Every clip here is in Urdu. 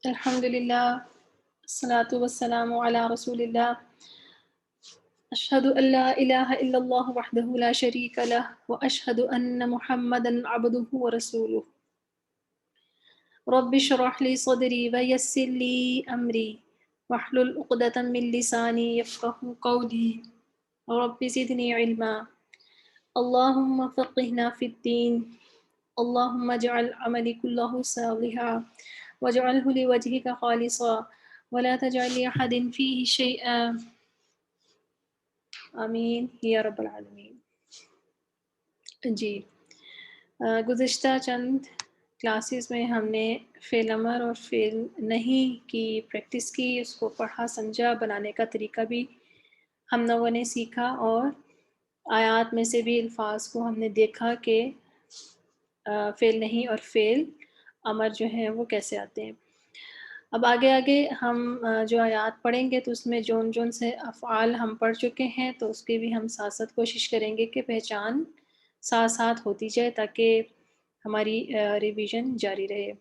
الحمدللہ الصلاۃ والسلام علی رسول اللہ اشہد ان لا الہ الا اللہ وحدہ لا شریک لہ واشہد ان محمدا عبدہ ورسولہ رب اشرح لی صدری ویسر لی امری واحلل عقدۃ من لسانی یفقہوا قولی رب زدنی علما اللہم فقہنا فی الدین اللہم اجعل عملی کلہ صالحا واجعلہ لوجہک خالصا ولا تجعل لأحد فیہ شیئا آمین یا رب العالمین۔ جی گزشتہ چند کلاسز میں ہم نے فعل امر اور فعل نہیں کی پریکٹس کی، اس کو پڑھا سمجھا، بنانے کا طریقہ بھی ہم لوگوں نے سیکھا، اور آیات میں سے بھی الفاظ کو ہم نے دیکھا کہ فعل نہیں اور فعل امر جو ہیں وہ کیسے آتے ہیں۔ اب آگے آگے ہم جو آیات پڑھیں گے تو اس میں جون سے افعال ہم پڑھ چکے ہیں، تو اس کی بھی ہم ساتھ ساتھ کوشش کریں گے کہ پہچان ساتھ ساتھ ہوتی جائے تاکہ ہماری ریویژن جاری رہے۔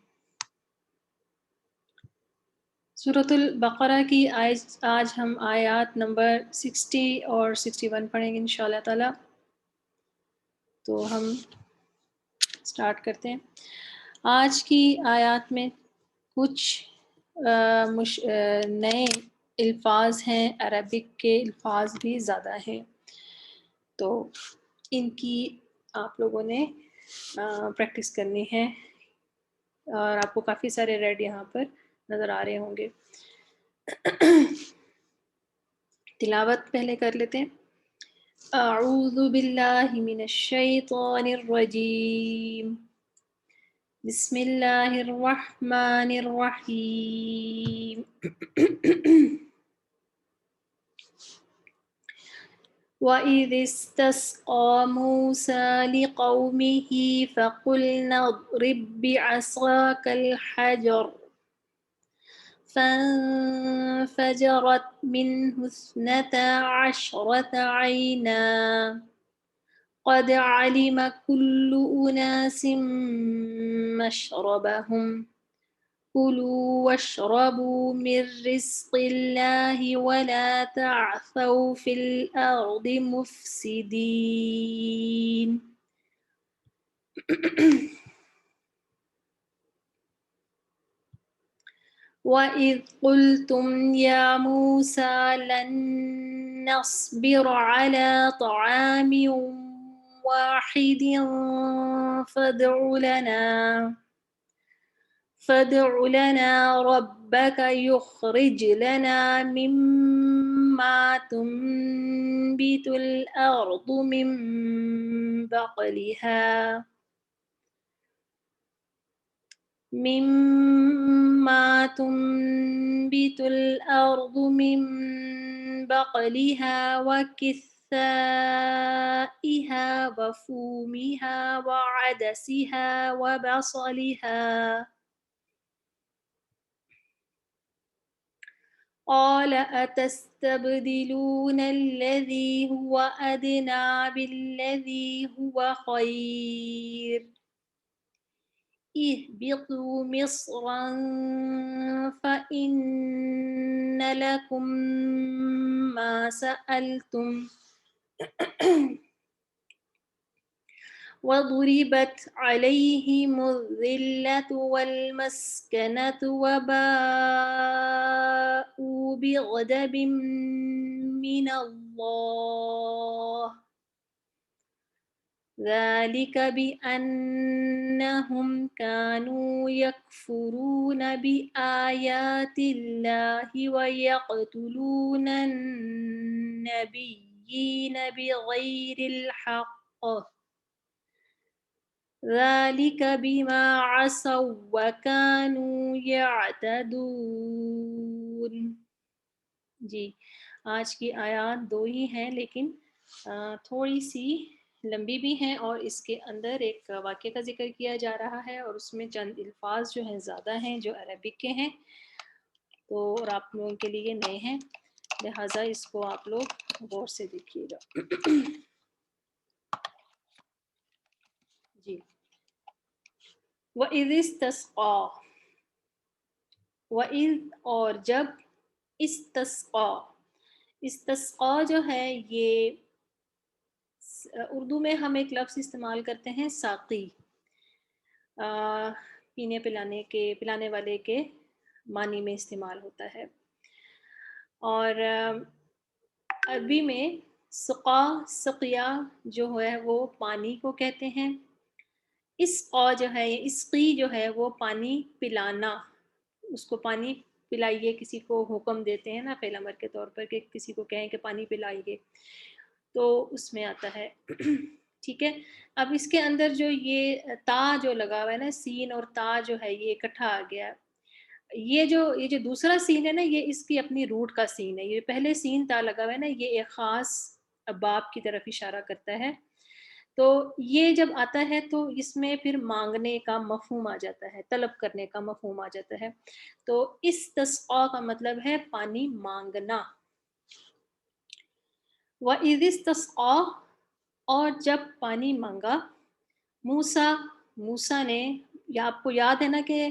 سورۃ البقرہ کی آج ہم آیات نمبر 60 اور 61 پڑھیں گے انشاءاللہ تعالی۔ تو ہم سٹارٹ کرتے ہیں۔ آج کی آیات میں کچھ نئے الفاظ ہیں، عربک کے الفاظ بھی زیادہ ہیں، تو ان کی آپ لوگوں نے پریکٹس کرنی ہے، اور آپ کو کافی سارے ریڈ یہاں پر نظر آ رہے ہوں گے۔ تلاوت پہلے کر لیتے ہیں۔ اعوذ باللہ من الشیطان الرجیم، بسم اللہ الرحمن الرحیم۔ وَإِذِ اسْتَسْقَىٰ مُوسَىٰ لِقَوْمِهِ فَقُلْنَا اضْرِب بِّعَصَاكَ الْحَجَرَ فَانفَجَرَتْ مِنْهُ اثْنَتَا عَشْرَةَ عَيْنًا قَدْ عَلِمَ كُلُّ أُنَاسٍ مَّشْرَبَهُمْ كُلُوا وَاشْرَبُوا مِن رِّزْقِ اللَّهِ وَلَا تَعْثَوْا فِي الْأَرْضِ مُفْسِدِينَ۔ وَإِذْ قُلْتُمْ يَا مُوسَىٰ لَن نَّصْبِرَ عَلَىٰ طَعَامٍ وَاحِدٍ فادع لنا ربك يخرج لنا مما تنبت الأرض من بقلها وكثائها وفومها وعدسها وبصلها، قال أتستبدلون الذي هو أدنى بالذي هو خير، اهبطوا مصرا فإن لكم ما سألتم وضربت عليهم الذلة والمسكنة وباءوا بغضب من الله، ذلك بأنهم كانوا يكفرون بآيات الله ويقتلون النبيين بغير الحق، ذلك بما عصوا وكانوا يعتدون۔ جی آج کی آیات دو ہی ہیں، لیکن تھوڑی سی لمبی بھی ہیں، اور اس کے اندر ایک واقعے کا ذکر کیا جا رہا ہے، اور اس میں چند الفاظ جو ہیں زیادہ ہیں جو عربک کے ہیں، تو اور آپ لوگوں کے لیے نئے ہیں، لہٰذا اس کو آپ لوگ غور سے دیکھیے گا۔ جی وَإِذِ اسْتَسْقَىٰ، وَإِذْ اور جب استسقا، استسقا جو ہے یہ اردو میں ہم ایک لفظ استعمال کرتے ہیں ساقی، پینے پلانے والے کے معنی میں استعمال ہوتا ہے، اور عربی میں سقا سقیا جو ہے وہ پانی کو کہتے ہیں، اسقا جو ہے اسقی جو ہے وہ پانی پلانا، اس کو پانی پلائیے، کسی کو حکم دیتے ہیں نا فعل امر کے طور پر کہ کسی کو کہیں کہ پانی پلائیے، تو اس میں آتا ہے ٹھیک ہے۔ اب اس کے اندر جو یہ تا جو لگا ہوا ہے نا، سین اور تا جو ہے یہ اکٹھا آ گیا، یہ جو دوسرا سین ہے نا، یہ اس کی اپنی روٹ کا سین ہے، یہ پہلے سین تا لگا ہوا ہے نا، یہ ایک خاص باب کی طرف اشارہ کرتا ہے، تو یہ جب آتا ہے تو اس میں پھر مانگنے کا مفہوم آ جاتا ہے، طلب کرنے کا مفہوم آ جاتا ہے، تو استسقا کا مطلب ہے پانی مانگنا۔ وَإِذِ اسْتَسْقَىٰ اور جب پانی مانگا موسیٰ، موسیٰ نے، یا آپ کو یاد ہے نا کہ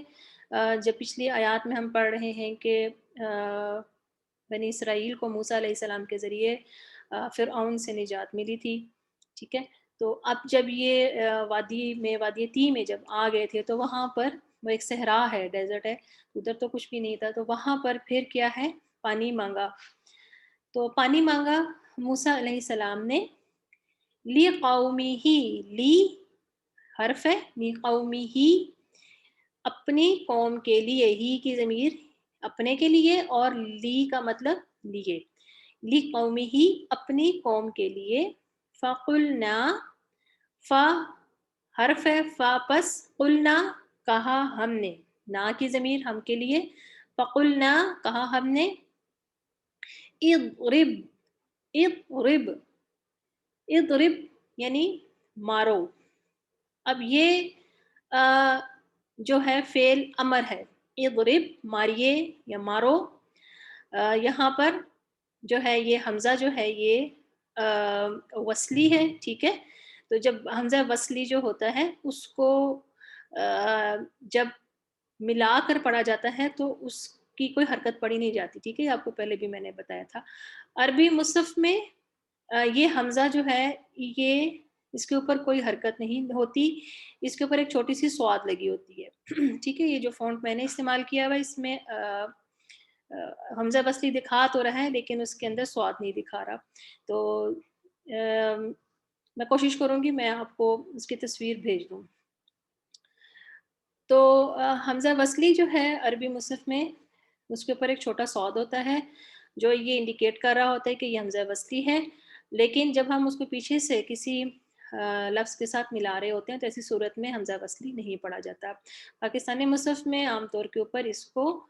جب پچھلی آیات میں ہم پڑھ رہے ہیں کہ بنی اسرائیل کو موسیٰ علیہ السلام کے ذریعے فرعون سے نجات ملی تھی، ٹھیک ہے، تو اب جب یہ وادی تی میں جب آ گئے تھے تو وہاں پر وہ ایک صحرا ہے، ڈیزرٹ ہے، ادھر تو کچھ بھی نہیں تھا، تو وہاں پر پھر کیا ہے، پانی مانگا، تو پانی مانگا موسیٰ علیہ السلام نے، لی قومی ہی، لی حرف ہے، لی قومی ہی اپنی قوم کے لیے، ہی کی ضمیر اپنے کے لیے، اور لی کا مطلب لیے، لی قومی ہی اپنی قوم کے لیے، فقلنا، فا حرف ہے، فا پس قلنا کہا ہم نے، نا کی ضمیر ہم کے لیے، فقلنا کہا ہم نے، اضرب، اضرب، اضرب یعنی مارو، اب یہ جو ہے فعل امر ہے، اضرب ماریے یا مارو، یہاں پر جو ہے یہ حمزہ جو ہے یہ وصلی ہے، ٹھیک ہے، تو جب حمزہ وصلی جو ہوتا ہے اس کو جب ملا کر پڑھا جاتا ہے تو اس کی کوئی حرکت پڑھی نہیں جاتی، ٹھیک ہے، آپ کو پہلے بھی میں نے بتایا تھا۔ عربی مصحف میں یہ حمزہ جو ہے یہ اس کے اوپر کوئی حرکت نہیں ہوتی، اس کے اوپر ایک چھوٹی سی صاد لگی ہوتی ہے، ٹھیک ہے، یہ جو فونٹ میں نے استعمال کیا ہوا اس میں حمزہ وصلی دکھا تو رہا ہے لیکن اس کے اندر صاد نہیں دکھا رہا، تو میں کوشش کروں گی میں آپ کو اس کی تصویر بھیج دوں۔ تو حمزہ وصلی جو ہے عربی مصحف میں اس کے اوپر ایک چھوٹا صاد ہوتا ہے جو یہ انڈیکیٹ کر رہا ہوتا ہے کہ یہ حمزہ وصلی ہے، لیکن جب ہم اس کو پیچھے سے کسی لفظ کے ساتھ ملا رہے ہوتے ہیں تو ایسی صورت میں حمزہ وصلی نہیں پڑھا جاتا۔ پاکستانی مصحف میں عام طور کے اوپر اس کو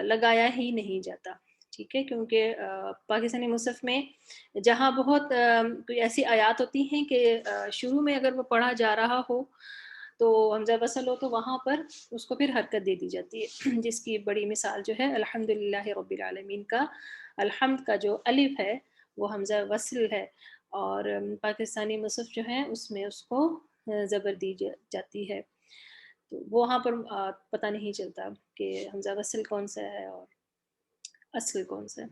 لگایا ہی نہیں جاتا، ٹھیک ہے، کیونکہ پاکستانی مصحف میں جہاں بہت کوئی ایسی آیات ہوتی ہیں کہ شروع میں اگر وہ پڑھا جا رہا ہو تو حمزہ وصل ہو تو وہاں پر اس کو پھر حرکت دے دی جاتی ہے، جس کی بڑی مثال جو ہے الحمدللہ رب العالمین کا الحمد کا جو الف ہے وہ حمزہ وصل ہے، اور پاکستانی مصحف جو ہے اس میں اس کو زبر دی جاتی ہے، تو وہاں پر پتہ نہیں چلتا کہ حمزہ وصل کون سا ہے اور اصل کون سا ہے۔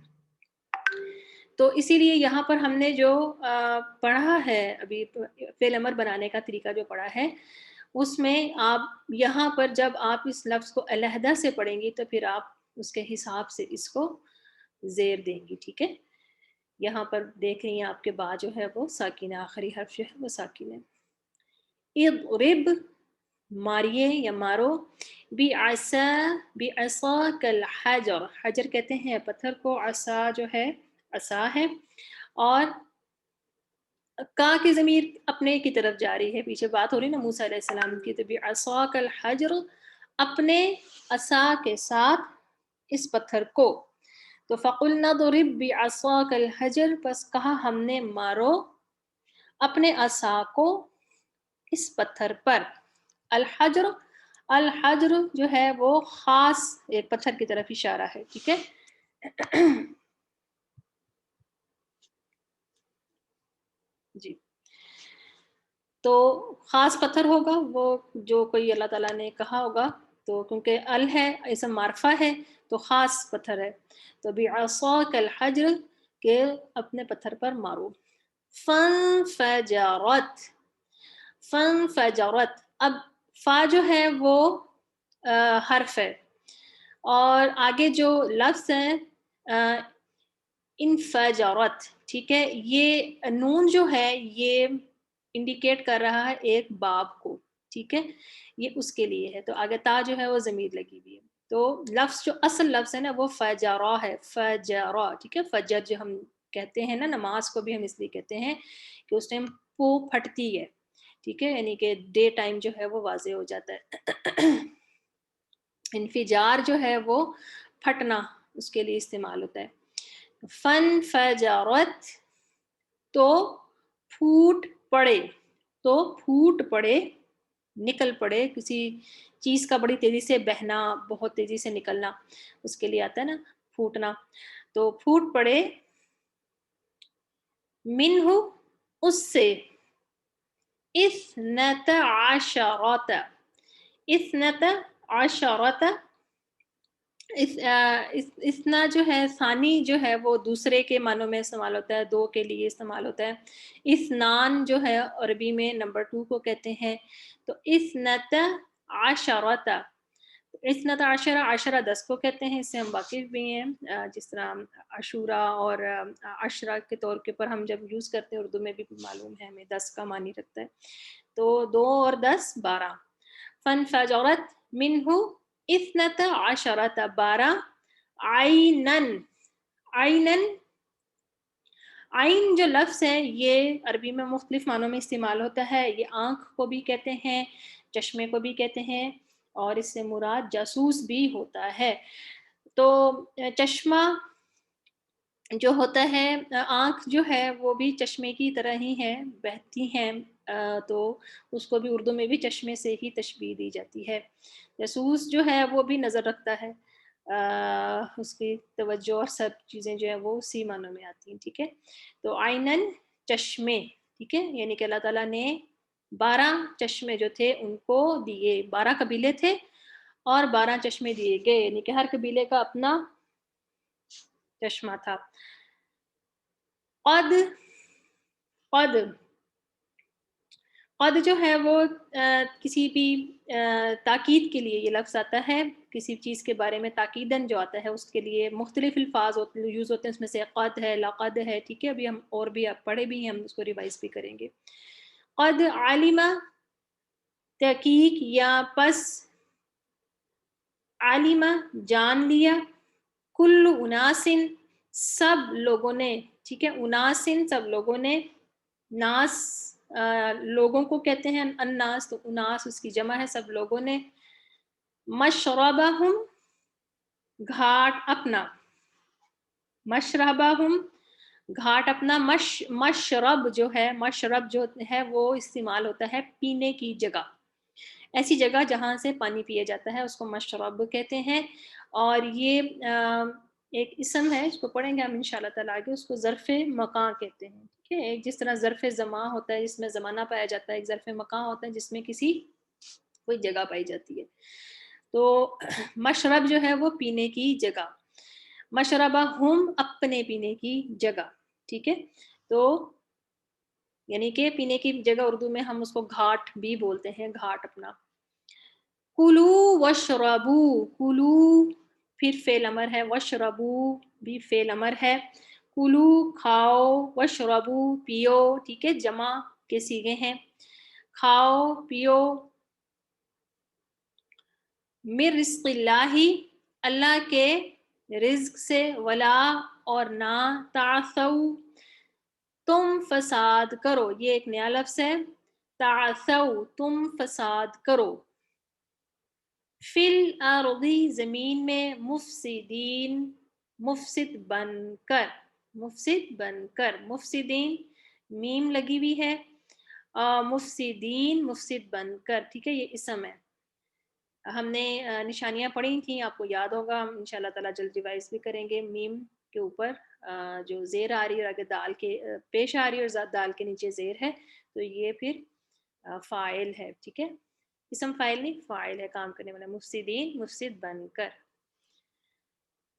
تو اسی لیے یہاں پر ہم نے جو پڑھا ہے ابھی فعل امر بنانے کا طریقہ جو پڑھا ہے اس میں آپ یہاں پر جب آپ اس لفظ کو علیحدہ سے پڑھیں گی تو پھر آپ اس کے حساب سے اس کو زیر دیں گی، ٹھیک ہے، یہاں پر دیکھ رہی ہیں آپ کے با جو ہے وہ ساکن ہے، آخری حرف جو ہے وہ ساکن ہے۔ اضرب ماریے یا مارو، بعصاک الحجر، حجر کہتے ہیں پتھر کو، عصا جو ہے عصا ہے، اور کا کی ضمیر اپنے کی طرف جا رہی ہے، پیچھے بات ہو رہی نا موسیٰ علیہ السلام کی، تو بعصاک الحجر اپنے عصا کے ساتھ اس پتھر کو، تو فقلنا ضرب بعصاک الحجر، پس کہا ہم نے مارو اپنے عصا کو اس پتھر پر، الحجر، الحجر جو ہے وہ خاص ایک پتھر کی طرف اشارہ ہے، ٹھیک ہے، جی، تو خاص پتھر ہوگا وہ جو کوئی اللہ تعالیٰ نے کہا ہوگا، تو کیونکہ ال ہے اسم معرفہ ہے تو خاص پتھر ہے. تو بعصاک الحجر کہ اپنے پتھر پر مارو. فانفجرت، فانفجرت. اب فا جو ہے وہ حرف ہے اور آگے جو لفظ ہے انفجرت، ٹھیک ہے. یہ نون جو ہے یہ انڈیکیٹ کر رہا ہے ایک باب کو، ٹھیک ہے، یہ اس کے لیے ہے. تو آگے تا جو ہے وہ ضمیر لگی ہوئی ہے. تو لفظ جو اصل لفظ ہے نا وہ فجرا ہے، فجرا، ٹھیک ہے. فجر جو ہم کہتے ہیں نا، نماز کو بھی ہم اس لیے کہتے ہیں کہ اس ٹائم وہ پھٹتی ہے، ٹھیک ہے، یعنی کہ ڈے ٹائم جو ہے وہ واضح ہو جاتا ہے. انفجار جو ہے وہ پھٹنا، اس کے لیے استعمال ہوتا ہے. فن فجرت تو پھوٹ پڑے، تو پھوٹ پڑے، نکل پڑے. کسی چیز کا بڑی تیزی سے بہنا، بہت تیزی سے نکلنا، اس کے لیے آتا ہے نا پھوٹنا. تو پھوٹ پڑے منہ اس سے، اثنت عشرت، اثنت عشرت. اسنا جو ہے ثانی جو ہے وہ دوسرے کے معنوں میں استعمال ہوتا ہے، دو کے لیے استعمال ہوتا ہے. اثنان جو ہے عربی میں نمبر 2 کو کہتے ہیں. تو اثنت عشرت، اثنت عشرہ، عشرہ 10 کو کہتے ہیں، اس سے ہم واقف بھی ہیں. جس طرح عشورہ اور عشرہ کے طور کے پر ہم جب یوز کرتے ہیں اردو میں بھی معلوم ہے ہمیں 10 کا معنی رکھتا ہے. تو 2 اور 10 12. فانفجرت منہ اثنت عشرت، 12 عینن. عینن، عین جو لفظ ہے یہ عربی میں مختلف معنوں میں استعمال ہوتا ہے. یہ آنکھ کو بھی کہتے ہیں، چشمے کو بھی کہتے ہیں، اور اس سے مراد جاسوس بھی ہوتا ہے. تو چشمہ جو ہوتا ہے، آنکھ جو ہے وہ بھی چشمے کی طرح ہی ہے، بہتی ہیں. تو اس کو بھی اردو میں بھی چشمے سے ہی تشبیہ دی جاتی ہے. جاسوس جو ہے وہ بھی نظر رکھتا ہے، اس کی توجہ اور سب چیزیں جو ہیں وہ اسی معنوں میں آتی ہیں، ٹھیک ہے. تو عینن چشمے، ٹھیک ہے، یعنی کہ اللہ تعالیٰ نے 12 چشمے جو تھے ان کو دیے. 12 قبیلے تھے اور 12 چشمے دیے گئے، یعنی کہ ہر قبیلے کا اپنا چشمہ تھا. قد، قد، قد جو ہے وہ کسی بھی تاکید کے لیے یہ لفظ آتا ہے. کسی چیز کے بارے میں تاکیدن جو آتا ہے اس کے لیے مختلف الفاظ یوز ہوتے ہیں، اس میں سے قد ہے، لقد ہے، ٹھیک ہے. ابھی ہم اور بھی پڑھے بھی ہیں، ہم اس کو ریوائز بھی کریں گے. قد علم، تحقیق یا پس، علم جان لیا، کل اناسن سب لوگوں نے، ٹھیک ہے. اناسن سب لوگوں نے، ناس لوگوں کو کہتے ہیں الناس، تو اناس اس کی جمع ہے، سب لوگوں نے. مشربہم گھاٹ اپنا، مشربہم گھاٹ اپنا. مشرب جو ہے، مشرب جو ہے وہ استعمال ہوتا ہے پینے کی جگہ، ایسی جگہ جہاں سے پانی پیا جاتا ہے اس کو مشرب کہتے ہیں. اور یہ ایک اسم ہے، اس کو پڑھیں گے ہم انشاءاللہ تعالیٰ آگے، اس کو ظرف مکان کہتے ہیں، ٹھیک ہے. ایک جس طرح ظرف زمان ہوتا ہے جس میں زمانہ پایا جاتا ہے، ایک ظرف مکان ہوتا ہے جس میں کسی کوئی جگہ پائی جاتی ہے. تو مشرب جو ہے وہ پینے کی جگہ، مشربہ ہم اپنے پینے کی جگہ، ٹھیک ہے. تو یعنی کہ پینے کی جگہ اردو میں ہم اس کو گھاٹ بھی بولتے ہیں، گھاٹ اپنا. کلو وشربو، کلو پھر فعل امر ہے، وشربو بھی فعل امر ہے. کلو کھاؤ، وشربو پیو، ٹھیک ہے، جمع کے صیغے ہیں. کھاؤ پیو. من رزق اللہ، اللہ کے رزق سے، ولا اور نہ، تعثو تم فساد کرو. یہ ایک نیا لفظ ہے، تعثو تم فساد کرو. فی الارض زمین میں، مفسدین مفسد بن کر، مفسد بن کر. مفسدین میم لگی ہوئی ہے، مفسدین مفسد بن کر، ٹھیک ہے. یہ اسم ہے. ہم نے نشانیاں پڑھی تھیں، آپ کو یاد ہوگا، ہم انشاءاللہ تعالیٰ جلد ریوائز بھی کریں گے. میم کے اوپر جو زیر آ رہی ہے اور آگے دال کے پیش آ رہی ہے اور دال کے نیچے زیر ہے، تو یہ پھر فاعل ہے، ٹھیک ہے. اسم فاعل نہیں، فاعل ہے، کام کرنے والا. مفسدین مفسد بن کر.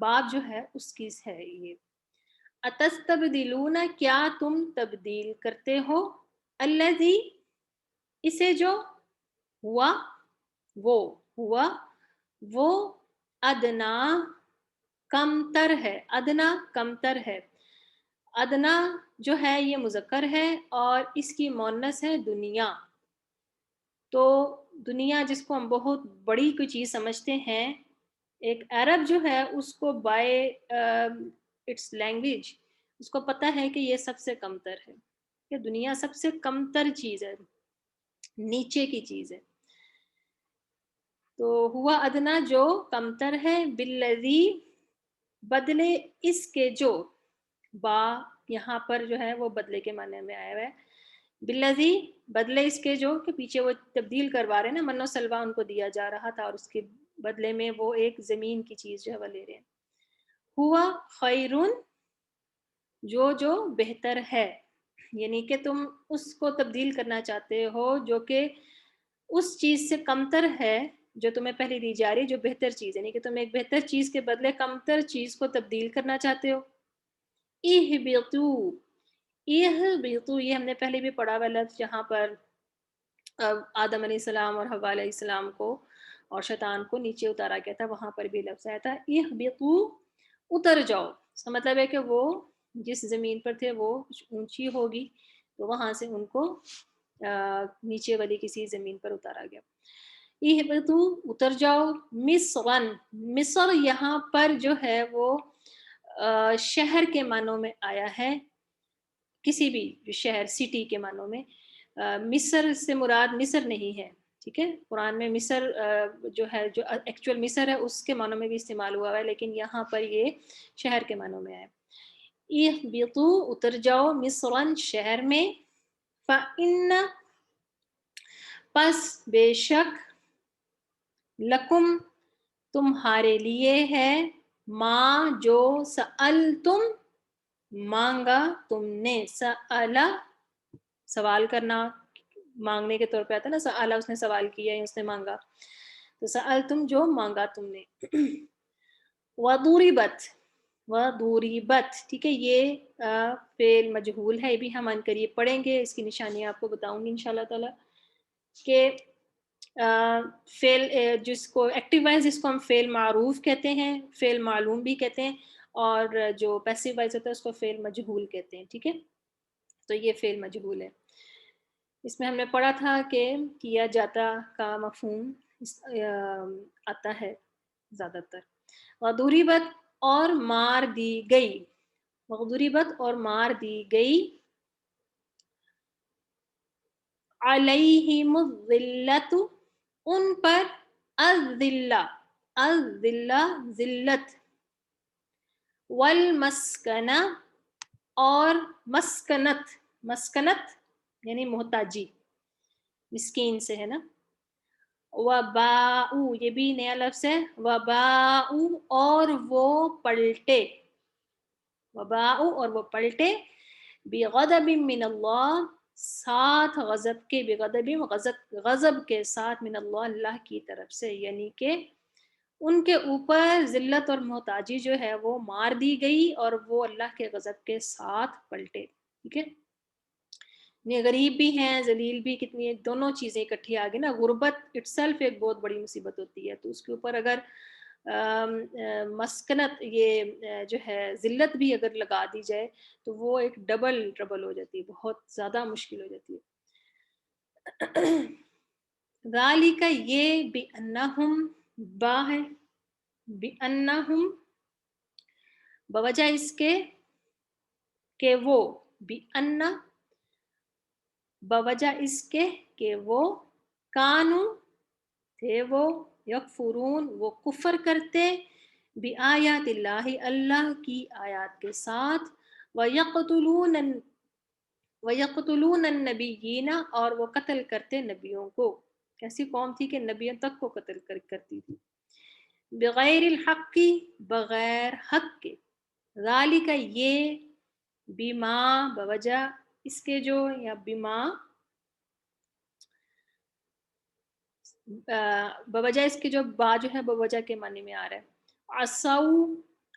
باب جو ہے اس کی ہے یہ. اتستبدلون کیا تم تبدیل کرتے ہو الذی اسے جو ہوا وہ ادنا کمتر ہے. ادنا کمتر ہے. ادنا جو ہے یہ مذکر ہے اور اس کی مؤنث ہے دنیا. تو دنیا جس کو ہم بہت بڑی کوئی چیز سمجھتے ہیں، ایک عرب جو ہے اس کو بائی اٹس لینگویج اس کو پتہ ہے کہ یہ سب سے کمتر ہے، کہ دنیا سب سے کمتر چیز ہے، نیچے کی چیز ہے. تو ہوا ادنا جو کمتر ہے، بالذی بدلے اس کے جو، با یہاں پر جو ہے وہ بدلے کے معنی میں آیا ہوا ہے. بالذی بدلے اس کے جو، کہ پیچھے وہ تبدیل کروا رہے ہیں نا، من و سلوا ان کو دیا جا رہا تھا اور اس کے بدلے میں وہ ایک زمین کی چیز جو ہے وہ لے رہے ہیں. ہوا خیرون جو بہتر ہے، یعنی کہ تم اس کو تبدیل کرنا چاہتے ہو جو کہ اس چیز سے کمتر ہے جو تمہیں پہلے دی جا رہی، جو بہتر چیز ہے، یعنی کہ تم ایک بہتر چیز کے بدلے کمتر چیز کو تبدیل کرنا چاہتے ہو. اہبطوا یہ ہم نے پہلے بھی پڑھا ہوا لفظ، جہاں پر آدم علیہ السلام اور حوا علیہ السلام کو اور شیطان کو نیچے اتارا گیا تھا، وہاں پر بھی لفظ آیا تھا اہبطوا اتر جاؤ. اس کا مطلب ہے کہ وہ جس زمین پر تھے وہ اونچی ہوگی، تو وہاں سے ان کو نیچے والی کسی زمین پر اتارا گیا. اہبطوا اتر جاؤ. مصر یہاں پر جو ہے وہ شہر کے معنوں میں آیا ہے، کسی بھی شہر سٹی کے معنوں میں. مصر سے مراد مصر نہیں ہے، ٹھیک ہے. قرآن میں مصر جو ہے، جو ایکچوئل مصر ہے، اس کے معنوں میں بھی استعمال ہوا ہے، لیکن یہاں پر یہ شہر کے معنوں میں ہے. اہبطوا اتر جاؤ، مصرن شہر میں، فإن پس بے شک، لکم تمہارے لیے ہے، ما جو سألتم مانگا تم نے. سألا سوال کرنا، مانگنے کے طور پہ آتا ہے نا، سألا اس نے سوال کیا یا اس نے مانگا، تو سألتم جو مانگا تم نے. وضربت ٹھیک ہے، یہ فعل مجہول ہے، یہ بھی ہم عنقریب پڑھیں گے، اس کی نشانی آپ کو بتاؤں گی انشاءاللہ تعالی. کہ فعل جس کو ایکٹیو وائز جس کو ہم فعل معروف کہتے ہیں، فعل معلوم بھی کہتے ہیں، اور جو پیسیو وائز ہوتا ہے اس کو فعل مجہول کہتے ہیں. ٹھیک ہے، تو یہ فعل مجہول ہے. اس میں ہم نے پڑھا تھا کہ کیا جاتا کا مفہوم آتا ہے زیادہ تر. وضربت اور مار دی گئی، وضربت اور مار دی گئی، علیہم الذلۃ ان پر، الذلہ ذلت، والمسکنہ اور مسکنت یعنی محتاجی، مسکین سے ہے نا. وباؤ یہ بھی نیا لفظ ہے، وباؤ اور وہ پلٹے، وباؤ اور وہ پلٹے، بغضب من اللہ ساتھ غضب کے، بغضب غضب کے ساتھ، من اللہ اللہ کی طرف سے، یعنی کہ ان کے اوپر ذلت اور محتاجی جو ہے وہ مار دی گئی اور وہ اللہ کے غضب کے ساتھ پلٹے. ٹھیک ہے، غریب بھی ہیں، ذلیل بھی، کتنی دونوں چیزیں اکٹھی آ گئی نا. غربت اٹ سیلف ایک بہت بڑی مصیبت ہوتی ہے، تو اس کے اوپر اگر مسکنت یہ جو ہے ذلت بھی اگر لگا دی جائے تو وہ ایک ڈبل ٹربل ہو جاتی ہے، بہت زیادہ مشکل ہو جاتی ہے. ذالک یہ، بأنہم با ہے، بأنہم بوجہ اس کے کہ وہ، بأن بوجہ اس کے کہ وہ، کانو تھے وہ، یکفرون وہ کفر کرتے، بآیات اللہ اللہ کی آیات کے ساتھ، وَيَقْتُلُونَ النَّبِيِّينَ اور وہ قتل کرتے نبیوں کو. کیسی قوم تھی کہ نبیوں تک کو قتل کرتی تھی. بغیر الحق بغیر حق کے، ذالک یہ، بما بوجہ اس کے جو، یا بما بوجہ اس کے جو، با جو ہے بوجہ کے معنی میں آ رہا ہے. عصوا